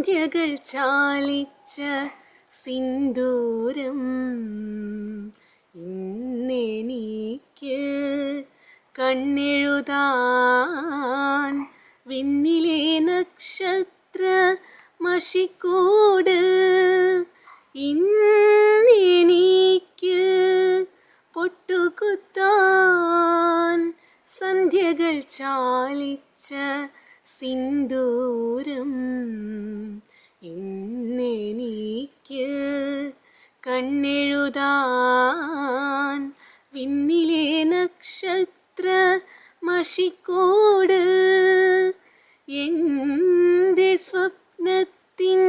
സന്ധ്യകൾ ചാലിച്ച സിന്ദൂരം ഇന്നെനിക്ക് കണ്ണെഴുതാൻ വിണ്ണിലെ നക്ഷത്ര മഷിക്കൂട് ഇന്നെനിക്ക് പൊട്ടുകുത്താൻ സന്ധ്യകൾ ചാലിച്ച സിന്ദൂരം ഇന്നെനിക്ക് കണ്ണെഴുതാൻ വിണ്ണിലെ നക്ഷത്ര മഷിക്കൂട് എൻ്റെ സ്വപ്നത്തിൻ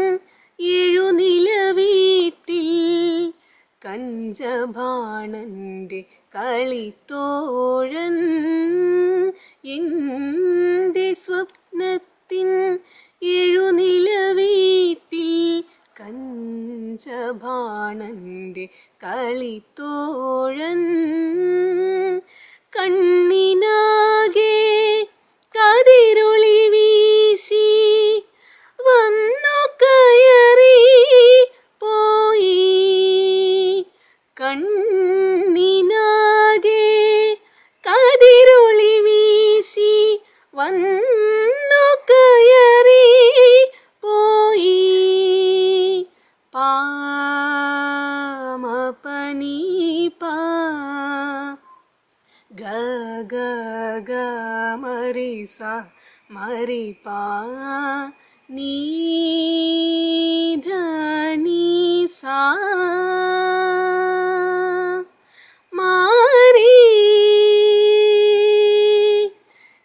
എഴുനിലവീട്ടിൽ കഞ്ചഭാണൻ്റെ കളിത്തോഴൻ എൻ്റെ സ്വപ്നത്തിൻ എഴുനിലവീട്ടിൽ കഞ്ചഭാണൻ്റെ കളിത്തോഴൻ കണ്ണിനാകെ കതിരൊളി വീശി വന്നു കയറി പോയി കണ്ണിനാകെ കതിരൊളി വീശി വന്നു കയറി പോയി പാമപനി പാ ഗ ഗ ഗ മരി സ മരി പാ നീ ധ നീ സാ മാരി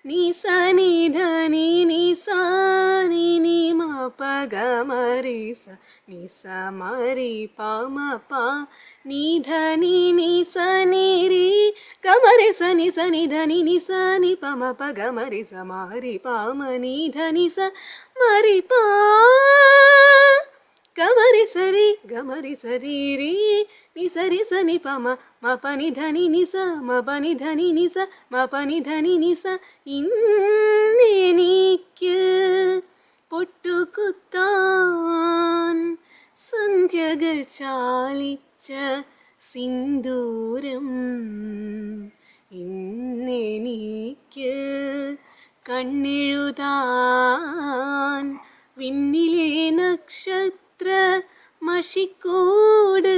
നീ സ നീ ധ നീ നീ സാ നീ നീ മ പ ഗ മരി സ നീ സ മരി പ മ പ നീ ധ നീ നീ സ നീ രി ഗ മരി സ നി ധ നീ നി സ നി പ മ പ ഗ മരി സ മരി പ മ നീ ധ നി സ മരി പ ഗ മരി സ രി രി നി സ രി സ നി പ മ പ നി ധ നി നി സ മ പ നി ധ നി നി സ മ പ നി ധ നി നി സ ഇന്നെനിക്ക് പൊട്ടുകുത്താൻ സന്ധ്യകൾ ചാലിച്ച സിന്ദൂരം ഇന്നെനിക്ക് കണ്ണെഴുതാൻ വിണ്ണിലെ നക്ഷത്ര മഷിക്കൂട്